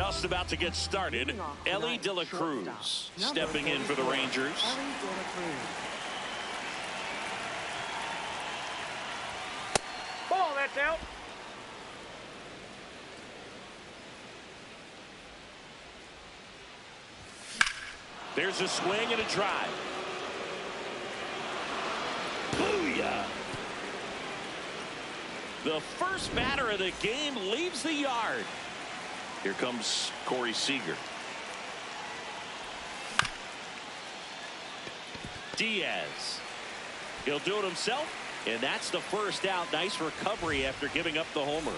Just about to get started. Elly De La Cruz stepping in for the Rangers. Ball, that's out. There's a swing and a drive. Booyah! The first batter of the game leaves the yard. Here comes Corey Seager. Diaz. He'll do it himself, and that's the first out. Nice recovery after giving up the homer.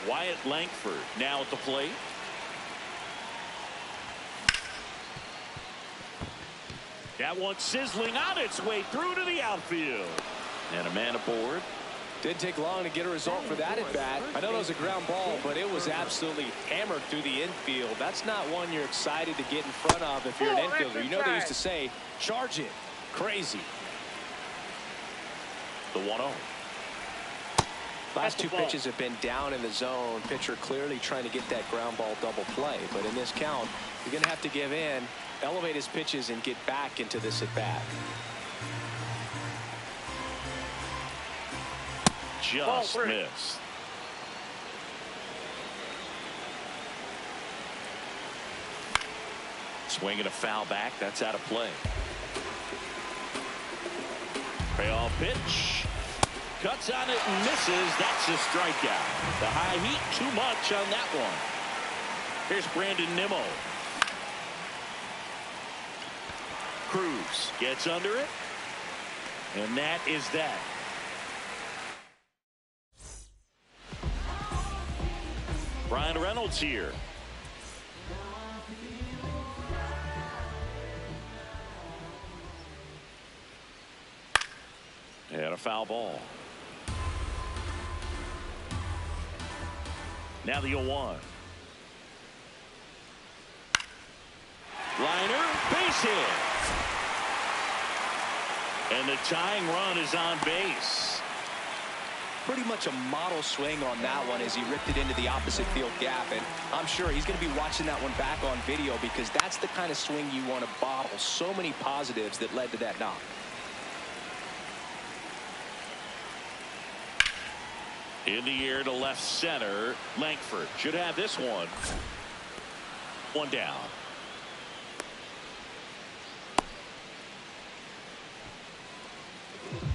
Wyatt Langford now at the plate. That one sizzling on its way through to the outfield. And a man aboard. Didn't take long to get a result for that at bat. I know it was a ground ball, but it was absolutely hammered through the infield. That's not one you're excited to get in front of if you're an infielder. You know they used to say, charge it. Crazy. The 1-0. Last two pitches have been down in the zone. Pitcher clearly trying to get that ground ball double play. But in this count, you're going to have to give in, elevate his pitches, and get back into this at bat. Just missed. Swinging a foul back. That's out of play. Payoff pitch. Cuts on it and misses. That's a strikeout. The high heat too much on that one. Here's Brandon Nimmo. Cruz gets under it. And that is that. Brian Reynolds here. And a foul ball. Now the 0-1. Liner, base hit. And the tying run is on base. Pretty much a model swing on that one as he ripped it into the opposite field gap, and I'm sure he's going to be watching that one back on video because that's the kind of swing you want to bottle. So many positives that led to that knock. In the air to left center. Langford should have this one. One down.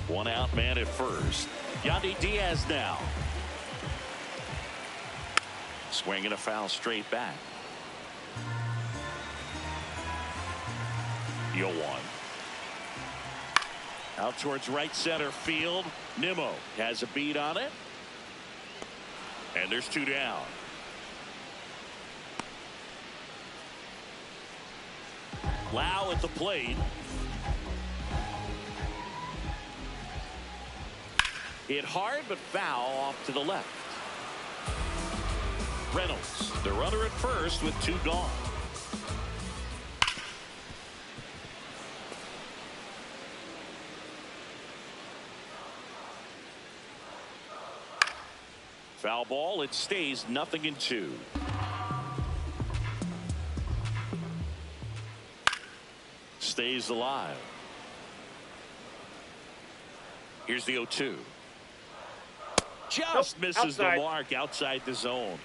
One out man at first. Yandy Diaz now. Swinging a foul straight back. The 0-1. Out towards right center field. Nimmo has a beat on it. And there's two down. Lau at the plate. Hit hard but foul off to the left. Reynolds, the runner at first with two gone. Foul ball. It stays 0-2. Stays alive. Here's the 0-2. Just misses the mark outside the zone.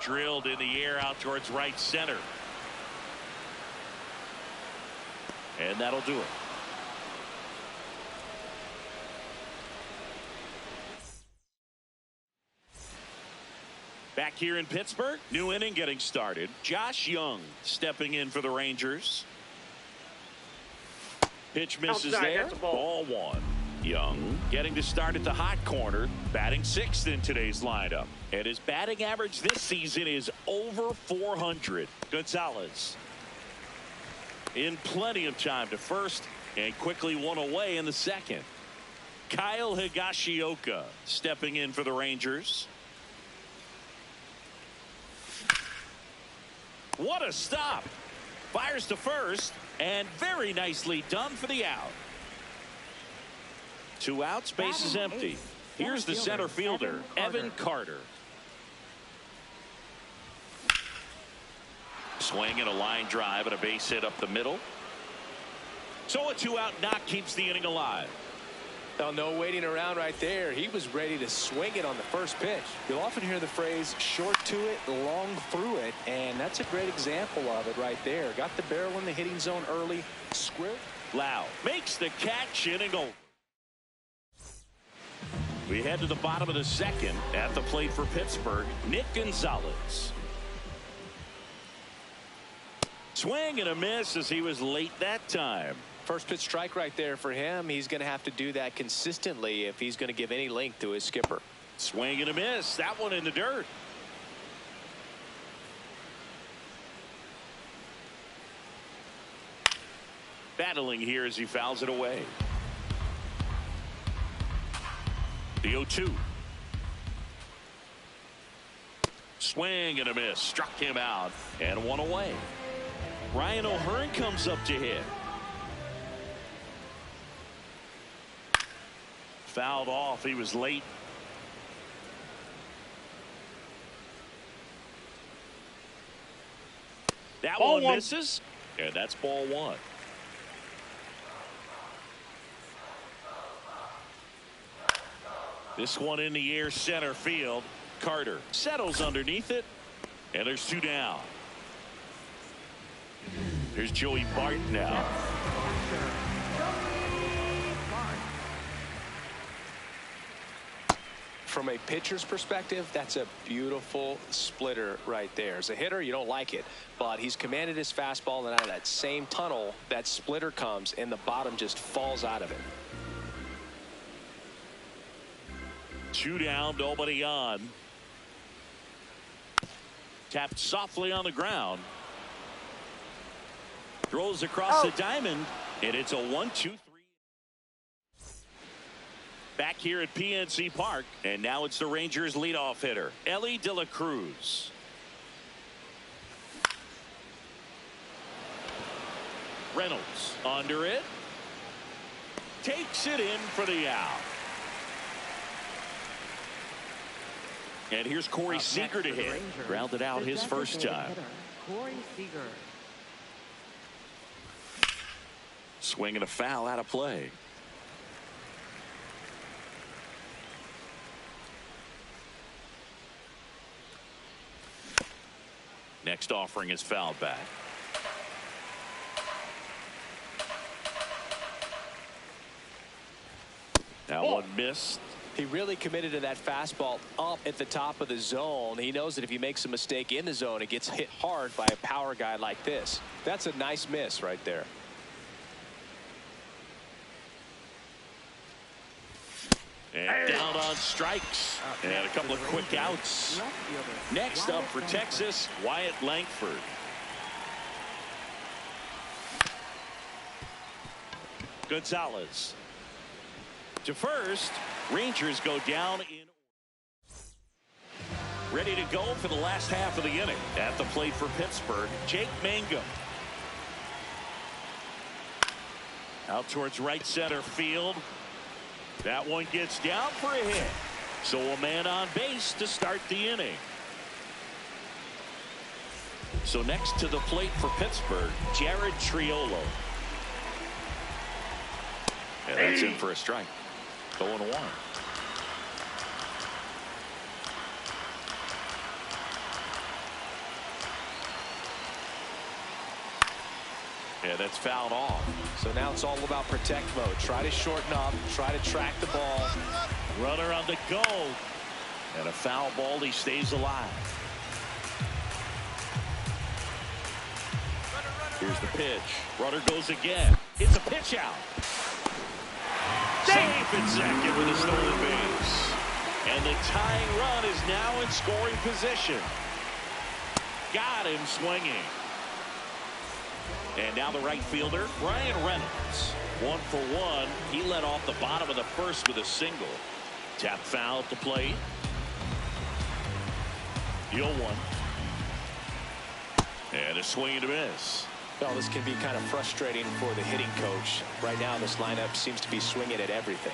Drilled in the air out towards right center. And that'll do it. Back here in Pittsburgh, new inning getting started. Josh Young stepping in for the Rangers. Pitch misses there. Ball one. Young getting to start at the hot corner, batting sixth in today's lineup. And his batting average this season is over 400. Gonzalez in plenty of time to first and quickly one away in the second. Kyle Higashioka stepping in for the Rangers. What a stop. Fires to first, and very nicely done for the out. Two outs, base is empty. Here's the center fielder, Evan Carter. Swing and a line drive and a base hit up the middle. So a 2-out knock keeps the inning alive. Now, no waiting around right there. He was ready to swing it on the first pitch. You'll often hear the phrase short to it, long through it, and that's a great example of it right there. Got the barrel in the hitting zone early. Square. Lau makes the catch, inning over. We head to the bottom of the second. At the plate for Pittsburgh, Nick Gonzalez. Swing and a miss as he was late that time. First pitch strike right there for him. He's going to have to do that consistently if he's going to give any length to his skipper. Swing and a miss. That one in the dirt. Battling here as he fouls it away. The 0-2. Swing and a miss. Struck him out and one away. Ryan O'Hearn comes up to hit. Fouled off. He was late. That one misses. And that's ball one. This one in the air, center field. Carter settles underneath it. And there's two down. Here's Joey Bart now. From a pitcher's perspective, that's a beautiful splitter right there. As a hitter, you don't like it, but he's commanded his fastball, and out of that same tunnel, that splitter comes, and the bottom just falls out of it. Two down, nobody on. Tapped softly on the ground. Throws across the diamond, and it's a 1-2-3. Back here at PNC Park, and now it's the Rangers leadoff hitter, Elly De La Cruz. Reynolds under it. Takes it in for the out. And here's Corey Seager to hit. Grounded out his first time. Corey Seager. Swing and a foul out of play. Next offering is fouled back. That one missed. He really committed to that fastball up at the top of the zone. He knows that if he makes a mistake in the zone, it gets hit hard by a power guy like this. That's a nice miss right there. And down on strikes. And a couple of quick outs. Next up for Texas, Wyatt Langford. Gonzalez to first. Rangers go down in. Ready to go for the last half of the inning. At the plate for Pittsburgh, Jake Mangum. Out towards right center field. That one gets down for a hit. So a man on base to start the inning. So next to the plate for Pittsburgh, Jared Triolo. And that's in for a strike. 0-1. Yeah, that's fouled off. So now it's all about protect mode. Try to shorten up, try to track the ball. Runner on the go. And a foul ball. He stays alive. Here's the pitch. Runner goes again. It's a pitch out. Safe at second with a stolen base. And the tying run is now in scoring position. Got him swinging. And now the right fielder, Bryan Reynolds. 1 for 1. He led off the bottom of the first with a single. Tap foul at the plate. 0-1. And a swing and a miss. Well, this can be kind of frustrating for the hitting coach. Right now, this lineup seems to be swinging at everything.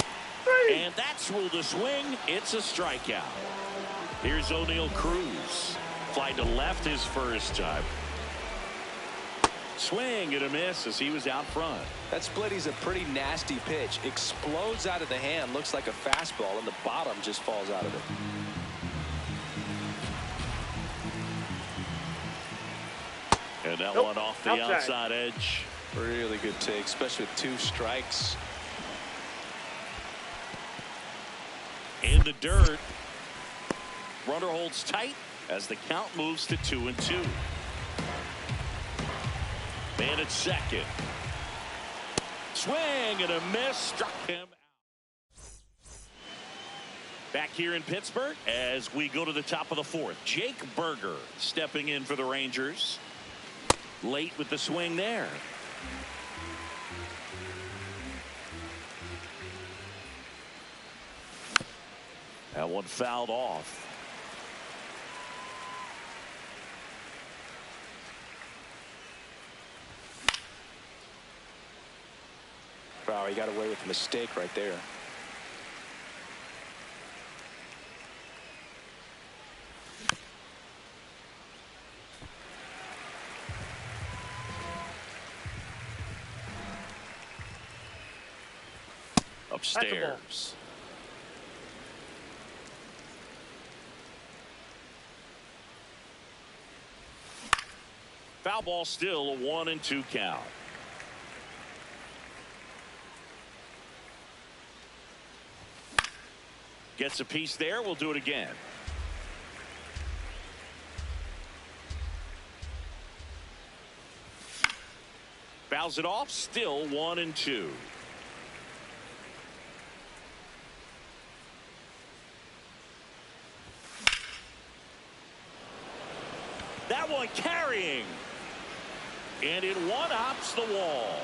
And that's ruled a swing. It's a strikeout. Here's O'Neal Cruz. Fly to left his first time. Swing and a miss as he was out front. That splitty's a pretty nasty pitch. Explodes out of the hand. Looks like a fastball, and the bottom just falls out of it. And that one off the outside edge. Really good take, especially with 2 strikes. In the dirt. Runner holds tight as the count moves to 2-2. Man at second. Swing and a miss. Struck him out. Back here in Pittsburgh as we go to the top of the 4th. Jake Burger stepping in for the Rangers. Late with the swing there. That one fouled off. Wow, he got away with a mistake right there. Upstairs. Foul ball, still a 1-2 count. Gets a piece there. We'll do it again. Fouls it off. Still 1-2. That one carrying. And it one-hops the wall.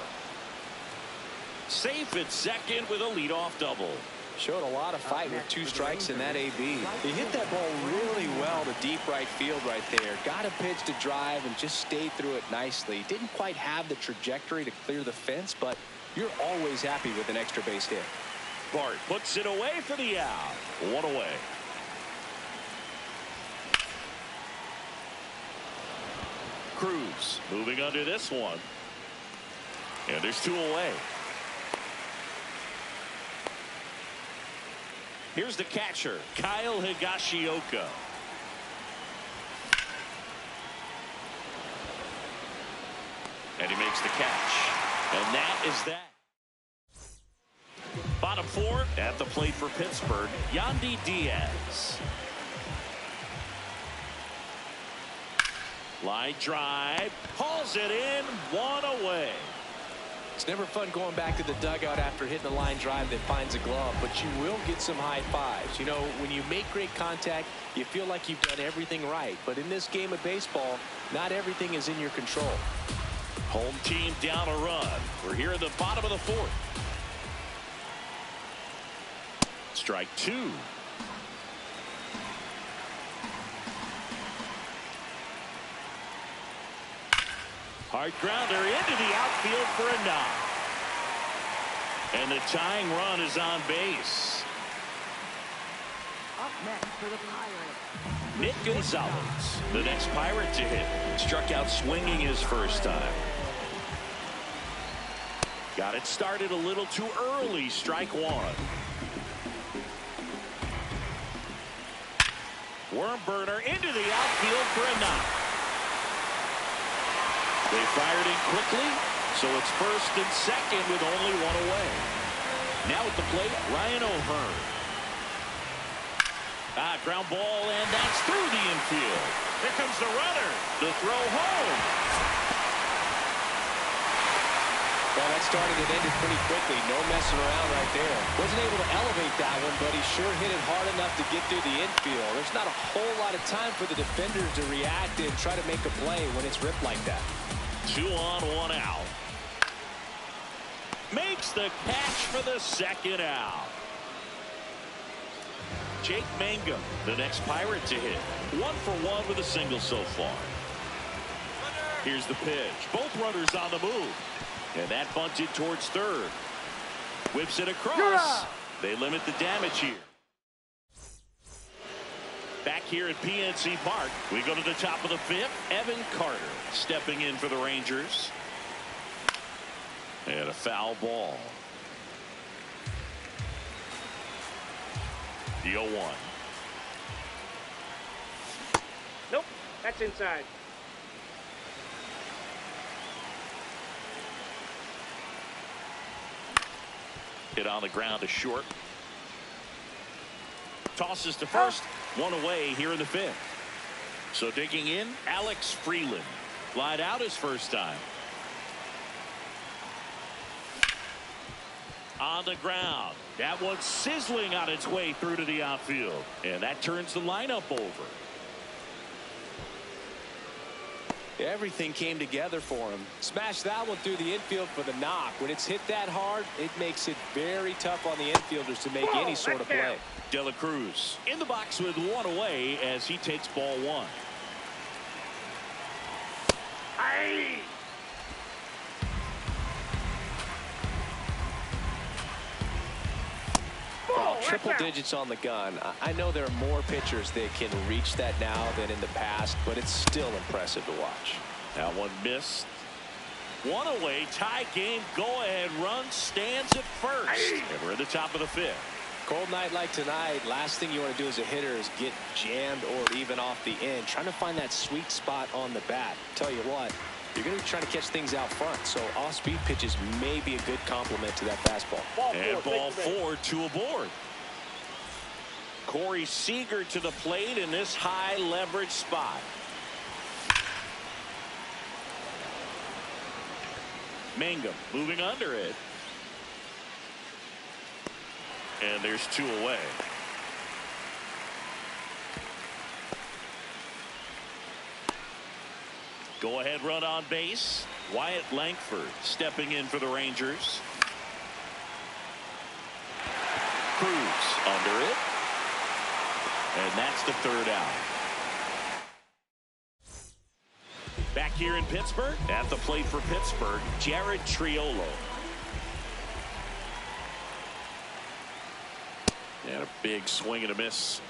Safe at second with a leadoff double. Showed a lot of fight with 2 strikes in that AB. He hit that ball really well to deep right field right there. Got a pitch to drive and just stayed through it nicely. Didn't quite have the trajectory to clear the fence, but you're always happy with an extra base hit. Bart puts it away for the out. 1 away. Cruz moving under this one. And there's 2 away. Here's the catcher, Kyle Higashioka. And he makes the catch. And that is that. Bottom 4 at the plate for Pittsburgh, Yandy Diaz. Line drive, hauls it in, 1 away. It's never fun going back to the dugout after hitting a line drive that finds a glove, but you will get some high fives. You know, when you make great contact, you feel like you've done everything right. But in this game of baseball, not everything is in your control. Home team down a run. We're here at the bottom of the 4th. Strike 2. Hard grounder into the outfield for a knock. And the tying run is on base. Up next for the Pirates, Nick Gonzalez, the next Pirate to hit. Struck out swinging his first time. Got it started a little too early. Strike 1. Worm burner into the outfield for a knock. They fired in quickly, so it's first and second with only 1 away. Now at the plate, Ryan O'Hearn. Ground ball, and that's through the infield. Here comes the runner. The throw home. Well, that started and ended pretty quickly. No messing around right there. Wasn't able to elevate that one, but he sure hit it hard enough to get through the infield. There's not a whole lot of time for the defenders to react and try to make a play when it's ripped like that. 2 on, 1 out. Makes the catch for the second out. Jake Mangum, the next Pirate to hit. 1 for 1 with a single so far. Here's the pitch. Both runners on the move. And that bunted towards third. Whips it across. They limit the damage here. Back here at PNC Park, we go to the top of the fifth. Evan Carter stepping in for the Rangers. And a foul ball. The 0-1. Nope, that's inside. Hit on the ground to short. Tosses to first. One away here in the fifth. So digging in, Alex Freeland. Lied out his first time. On the ground. That one's sizzling on its way through to the outfield. And that turns the lineup over. Everything came together for him. Smashed that one through the infield for the knock. When it's hit that hard, it makes it very tough on the infielders to make any sort of play. De La Cruz in the box with one away as he takes ball one. Aye. Triple digits on the gun. I know there are more pitchers that can reach that now than in the past, but it's still impressive to watch. That one missed. One away, tie game, go-ahead run stands at first. And we're at the top of the fifth. Cold night like tonight, last thing you want to do as a hitter is get jammed or even off the end. Trying to find that sweet spot on the bat. Tell you what, you're going to be trying to catch things out front, so off-speed pitches may be a good complement to that fastball. And ball four, two aboard. Corey Seager to the plate in this high leverage spot. Mangum moving under it. And there's two away. Go ahead run on base. Wyatt Langford stepping in for the Rangers. Cruz under it. And that's the third out. Back here in Pittsburgh, at the plate for Pittsburgh, Jared Triolo. And a big swing and a miss.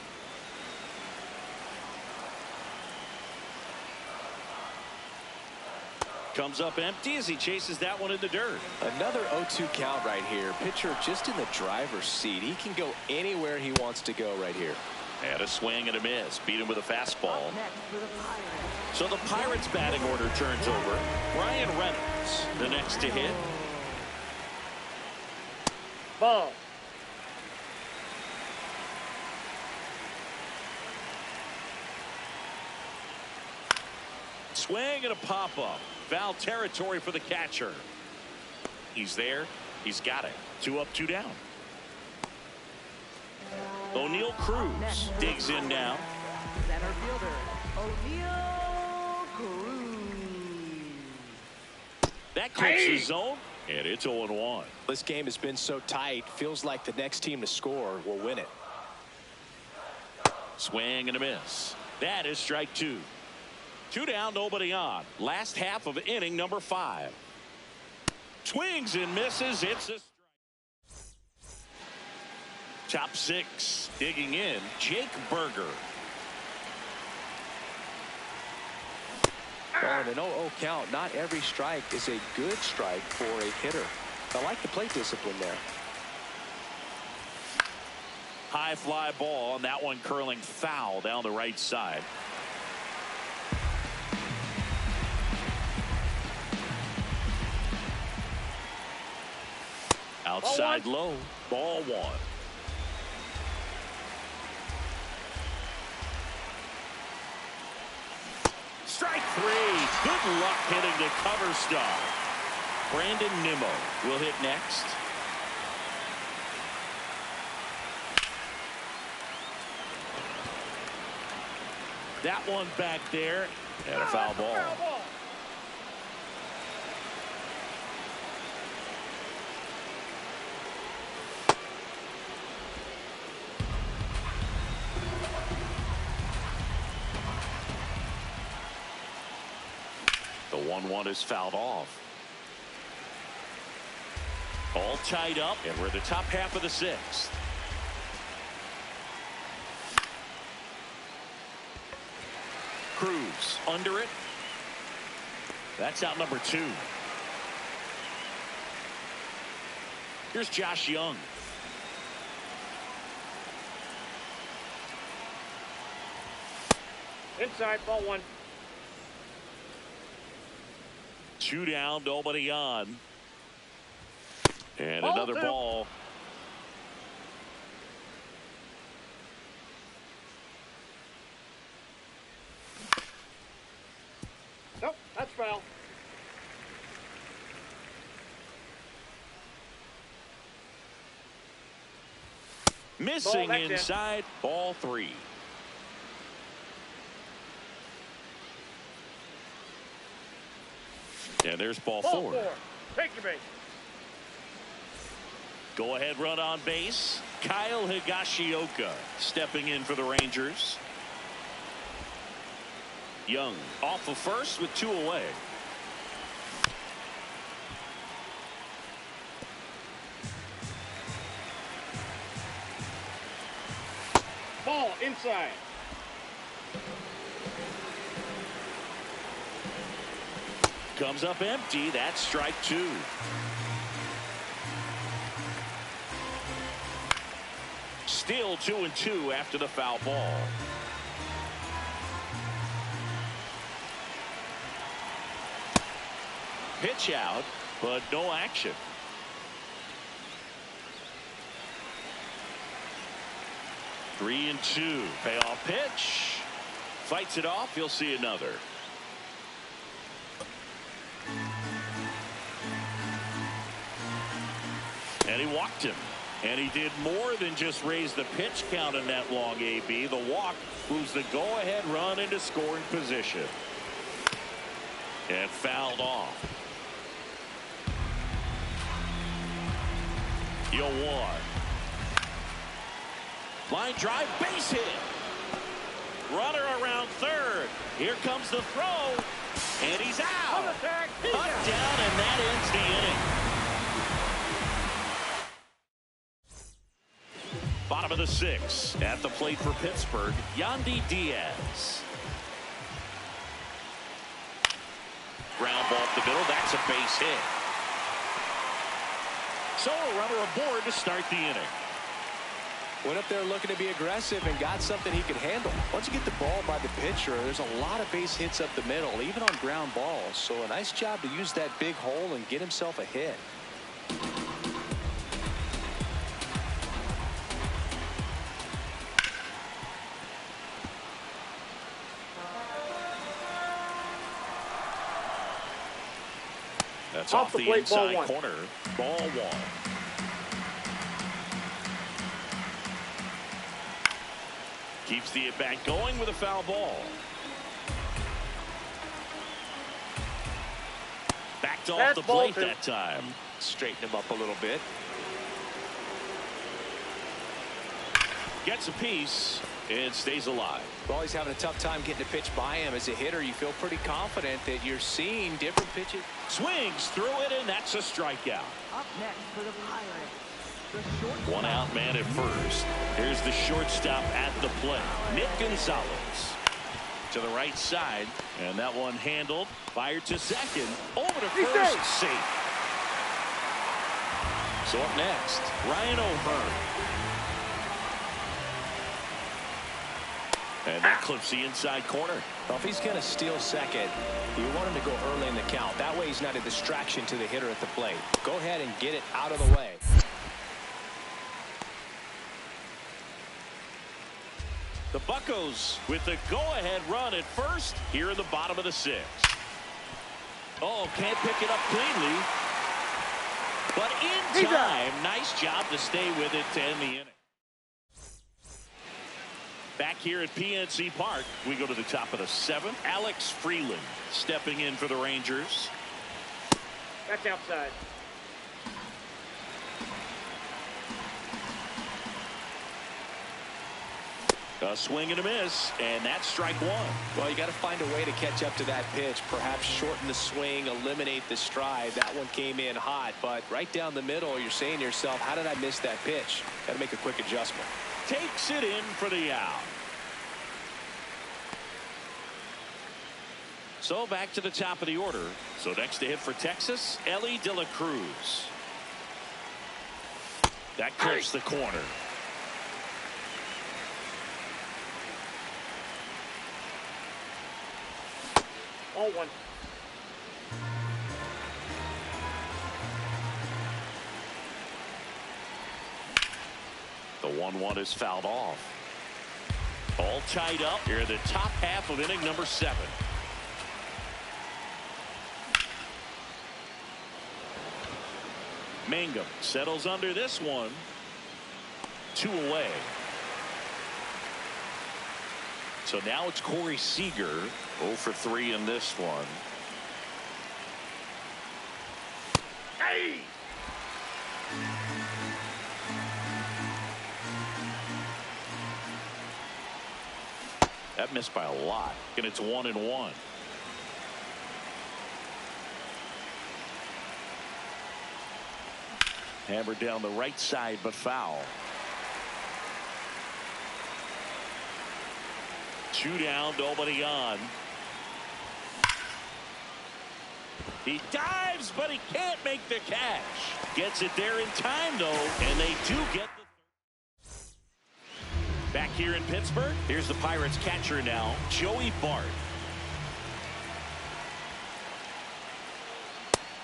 Comes up empty as he chases that one in the dirt. Another 0-2 count right here. Pitcher just in the driver's seat. He can go anywhere he wants to go right here. And a swing and a miss. Beat him with a fastball. Up next for the Pirates. So the Pirates batting order turns over. Brian Reynolds the next to hit. Ball. Swing and a pop-up. Foul territory for the catcher. He's there. He's got it. 2 up, 2 down. O'Neal Cruz digs in now. Center fielder, O'Neal Cruz. That clips the zone, and it's 0-1. This game has been so tight. Feels like the next team to score will win it. Swing and a miss. That is strike 2. 2 down, nobody on. Last half of inning number 5. Swings and misses. It's a strike. Top 6 digging in, Jake Burger. On an 0-0 count, not every strike is a good strike for a hitter. I like the plate discipline there. High fly ball, and that one curling foul down the right side. Outside low, ball 1. Strike 3. Good luck hitting the cover star. Brandon Nimmo will hit next. That one back there, and a foul ball. The 1-1 is fouled off. All tied up, and we're in the top half of the sixth. Cruz under it. That's out number 2. Here's Josh Young. Inside, ball 1. 2 down, nobody on. And Ball another 2. ball. Nope, that's foul. Missing Ball, that's inside, ball 3. And there's ball 4. Take your base. Go ahead run on base. Kyle Higashioka stepping in for the Rangers. Young off of first with 2 away. Ball inside. Comes up empty. That's strike 2. Still 2-2 after the foul ball. Pitch out, but no action. Three and 2. Payoff pitch. Fights it off. You'll see another. And he walked him. And he did more than just raise the pitch count in that long AB. The walk moves the go-ahead run into scoring position. And fouled off. 0-1. Line drive, base hit. Runner around third. Here comes the throw. And he's out. On the tag. Cut down, and that ends the inning. Bottom of the 6th. At the plate for Pittsburgh, Yandy Diaz. Ground ball up the middle. That's a base hit. So a runner aboard to start the inning. Went up there looking to be aggressive and got something he could handle. Once you get the ball by the pitcher, there's a lot of base hits up the middle, even on ground balls. So a nice job to use that big hole and get himself a hit. That's off the plate, inside ball 1. corner. Ball 1. Keeps the at-bat going with a foul ball. Backed off the plate that time. Straighten him up a little bit. Gets a piece and stays alive. Well, he's having a tough time getting a pitch by him. As a hitter, you feel pretty confident that you're seeing different pitches. Swings through it, and that's a strikeout. Up next for the Pirates, the shortstop. 1 out man at first. Here's the shortstop at the plate, Nick Gonzalez. To the right side, and that one handled. Fired to second. Over to first. Safe. So up next, Ryan O'Hearn. And that clips the inside corner. Well, if he's going to steal second, you want him to go early in the count. That way he's not a distraction to the hitter at the plate. Go ahead and get it out of the way. The Buccos with the go-ahead run at first here in the bottom of the 6th. Oh, can't pick it up cleanly. But in time, nice job to stay with it to end the inning. Back here at PNC Park, we go to the top of the 7th. Alex Freeland stepping in for the Rangers. That's outside. A swing and a miss, and that's strike one. Well, you got to find a way to catch up to that pitch. Perhaps shorten the swing, eliminate the stride. That one came in hot, but right down the middle, you're saying to yourself, how did I miss that pitch? Got to make a quick adjustment. Takes it in for the out. So back to the top of the order. So next to hit for Texas, Elly De La Cruz. That clips the corner. All one. The 1-1 is fouled off. All tied up here in the top half of inning number 7. Mangum settles under this one. 2 away. So now it's Corey Seager, 0 for 3 in this one. Hey! That missed by a lot, and it's 1-1. Hammered down the right side, but foul. 2 down, nobody on. He dives, but he can't make the catch. Gets it there in time, though, and they do get the. Back here in Pittsburgh, here's the Pirates catcher now, Joey Bart.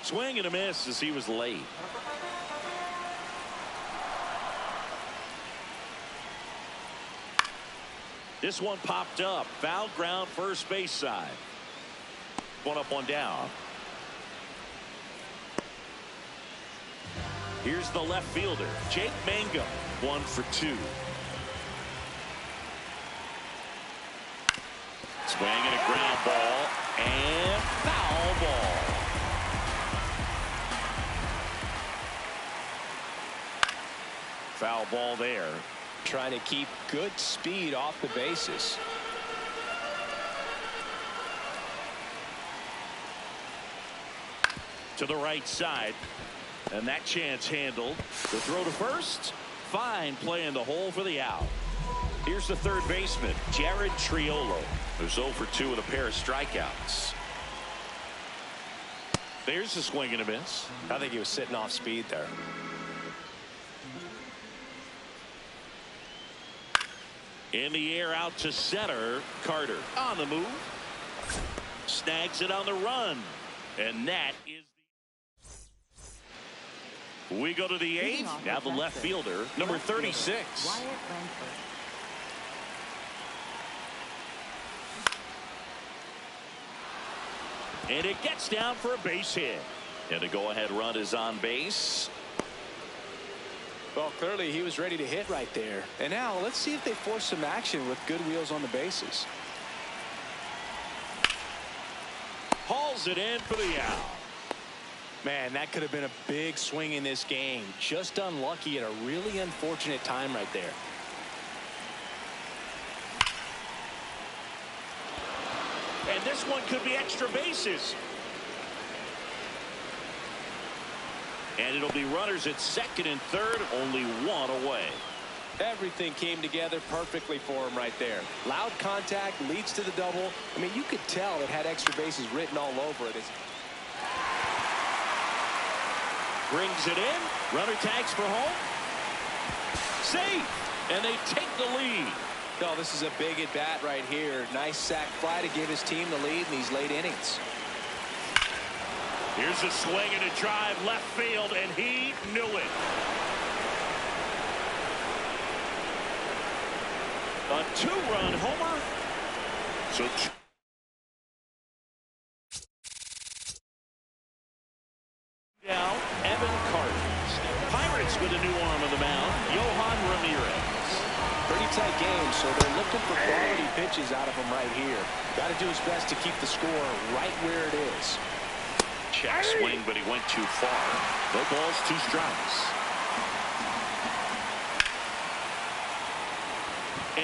Swing and a miss as he was late. This one popped up. Foul ground, first base side. 1 up, 1 down. Here's the left fielder, Jake Mangum, 1 for 2. Swing and a ground ball, and foul ball. Foul ball there. Trying to keep good speed off the bases. To the right side, and that chance handled. The throw to first. Fine play in the hole for the out. Here's the third baseman, Jared Triolo, who's 0 for 2 with a pair of strikeouts. There's the swing and a miss. I think he was sitting off speed there. In the air out to center. Carter on the move. Snags it on the run. And that is the. We go to the 8th. Now the left fielder, number 36. Wyatt Langford. And it gets down for a base hit. And the go-ahead run is on base. Well, clearly he was ready to hit right there. And now let's see if they force some action with good wheels on the bases. Hauls it in for the out. Man, that could have been a big swing in this game. Just unlucky at a really unfortunate time right there. And this one could be extra bases. And it'll be runners at second and third, only 1 away. Everything came together perfectly for him right there. Loud contact leads to the double. I mean, you could tell it had extra bases written all over it. Brings it in. Runner tags for home. Safe. And they take the lead. No, this is a big at bat right here. Nice sac fly to give his team the lead in these late innings. Here's a swing and a drive left field, and he knew it. A 2-run homer. So down, Evan Carter. Pirates with a new arm on the mound, Yohan Ramirez. Pretty tight game, so they're looking for quality pitches out of him right here. Got to do his best to keep the score right where it is. Check swing, but he went too far. No balls, 2 strikes.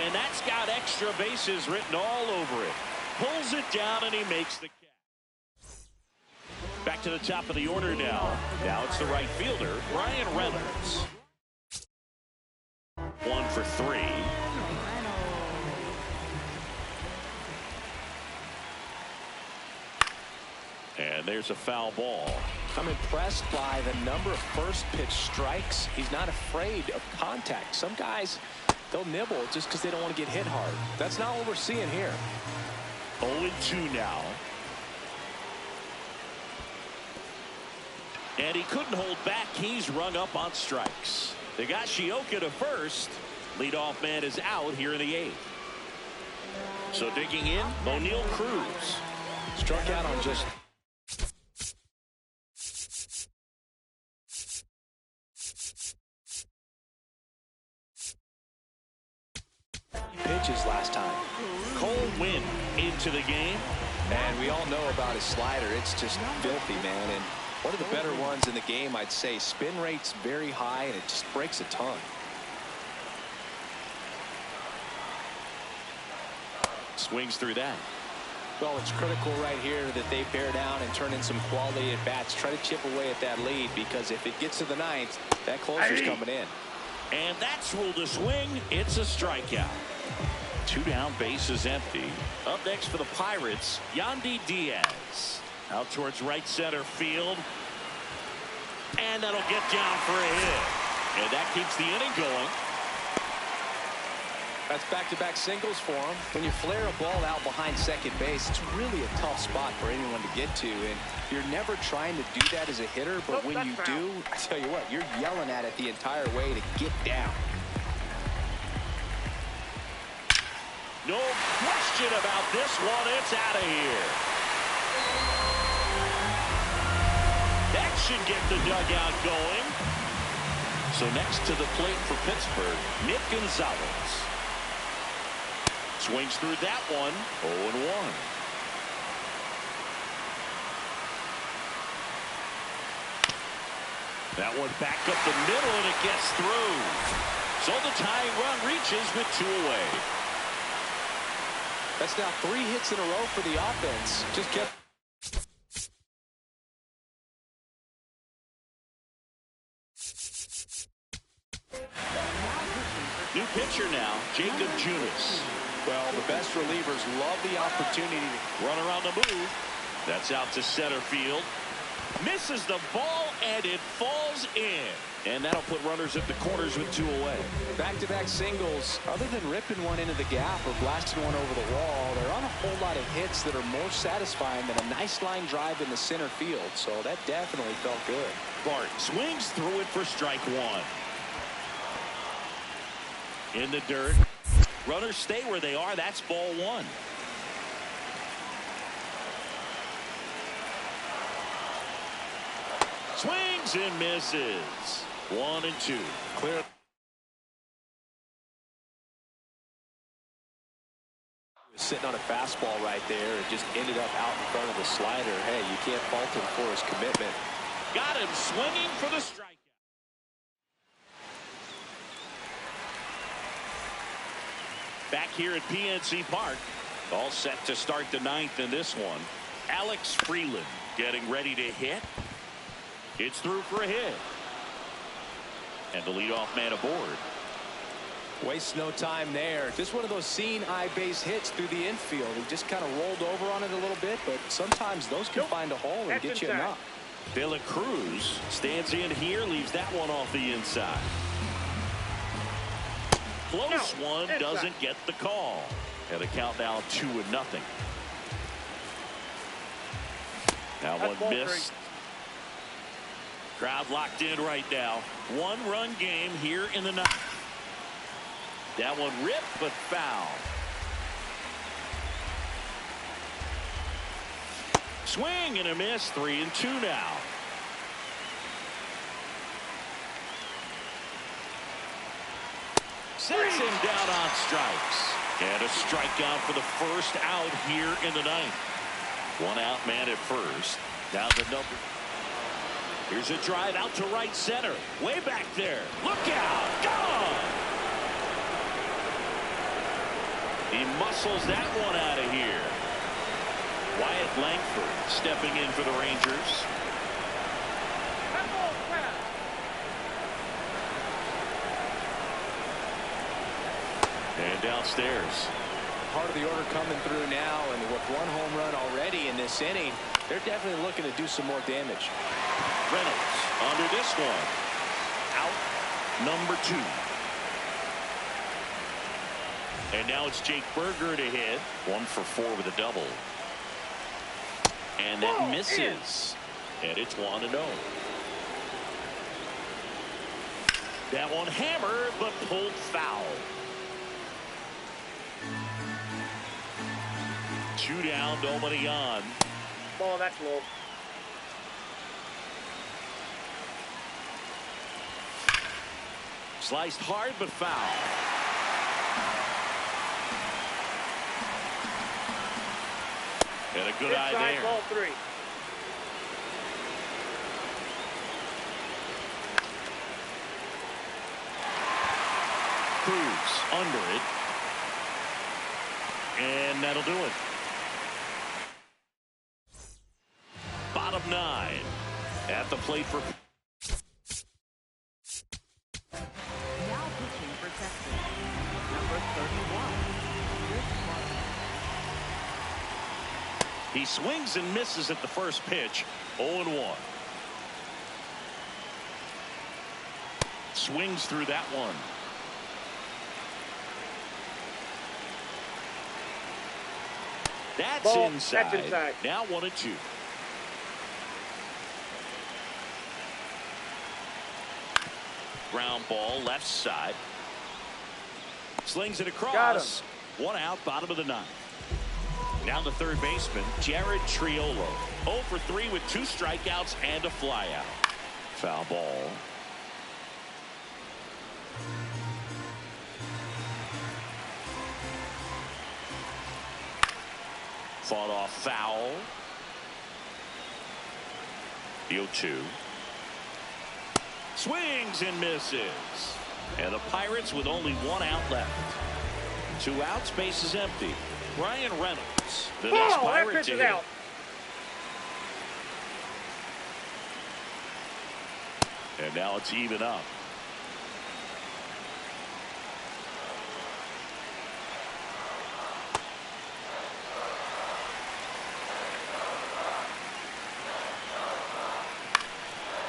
And that's got extra bases written all over it. Pulls it down, and he makes the catch. Back to the top of the order now. Now it's the right fielder, Brian Reynolds. 1 for 3. And there's a foul ball. I'm impressed by the number of first pitch strikes. He's not afraid of contact. Some guys, they'll nibble just because they don't want to get hit hard. That's not what we're seeing here. 0-2 now. And he couldn't hold back. He's rung up on strikes. They got Shioka to first. Leadoff man is out here in the 8th. So digging in, O'Neal Cruz. Struck out on just... pitches last time. Cole Winn into the game. And we all know about his slider. It's just filthy, man. And one of the better ones in the game, I'd say. Spin rate's very high, and it just breaks a ton. Swings through that. Well, it's critical right here that they bear down and turn in some quality at bats. Try to chip away at that lead, because if it gets to the 9th, that closer's coming in. And that's ruled a swing. It's a strikeout. 2 down, base is empty. Up next for the Pirates, Yandy Diaz. Out towards right center field. And that'll get down for a hit. And that keeps the inning going. That's back-to-back singles for him. When you flare a ball out behind second base, it's really a tough spot for anyone to get to. And you're never trying to do that as a hitter, but when you do, I tell you what, you're yelling at it the entire way to get down. No question about this one. It's out of here. That should get the dugout going. So next to the plate for Pittsburgh, Nick Gonzalez. Swings through that one. 0-1. That one back up the middle, and it gets through. So the tying run reaches with 2 away. That's now 3 hits in a row for the offense. Just kept. New pitcher now, Jacob Junis. Well, the best relievers love the opportunity to run around the move. That's out to center field. Misses the ball, and it falls in. And that'll put runners at the corners with 2 away. Back-to-back singles. Other than ripping one into the gap or blasting one over the wall, there aren't a whole lot of hits that are more satisfying than a nice line drive in the center field. So that definitely felt good. Bart swings through it for strike 1. In the dirt. Runners stay where they are. That's ball 1. Swings and misses. 1-2. Clear. Sitting on a fastball right there. It just ended up out in front of the slider. Hey, you can't fault him for his commitment. Got him swinging for the strikeout. Back here at PNC Park. All set to start the 9th in this one. Alex Freeland getting ready to hit. It's through for a hit. And the leadoff man aboard. Wastes no time there. Just one of those seeing eye base hits through the infield. He just kind of rolled over on it a little bit, but sometimes those can find a hole and get you a knock. De La Cruz stands in here, leaves that one off the inside. Close one, doesn't get the call. And the count now 2-0. Now one missed. Crowd locked in right now. 1-run game here in the 9th. That one ripped but foul. Swing and a miss. 3-2 now. Sets him down on strikes. And a strikeout for the first out here in the 9th. 1 out man at first. Now the number. Here's a drive out to right center. Way back there. Look out. Gone. He muscles that one out of here. Wyatt Langford stepping in for the Rangers. And downstairs. Part of the order coming through now, and with one home run already in this inning, they're definitely looking to do some more damage. Reynolds under this one. Out number 2. And now it's Jake Burger to hit. 1 for 4 with a double. And that misses. And it's 1-0. That one hammered, but pulled foul. 2 down, nobody on. Ball, that's low. Sliced hard, but foul. And a good eye Inside, there. ball 3. Cruz under it. And that'll do it. Bottom 9 at the plate for. Now pitching for Texas, number 31, Chris Martin. He swings and misses at the first pitch. 0-1. Swings through that one. That's Ball. inside. That's inside. Now 1-2. Ground ball left side. Slings it across. 1 out, bottom of the 9th. Now the third baseman, Jared Triolo. 0 for 3 with 2 strikeouts and a flyout. Foul ball. Fought off foul. The 0-2. Swings and misses. And the Pirates with only 1 out left. 2 outs, base is empty. Ryan Reynolds, the next Ball, that Pirate pitch to is hit. out. And now it's even up.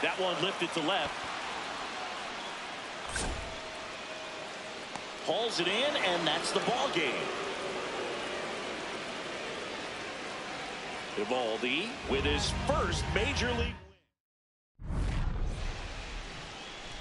That one lifted to left. Hauls it in, and that's the ball game. Eovaldi with his first major league.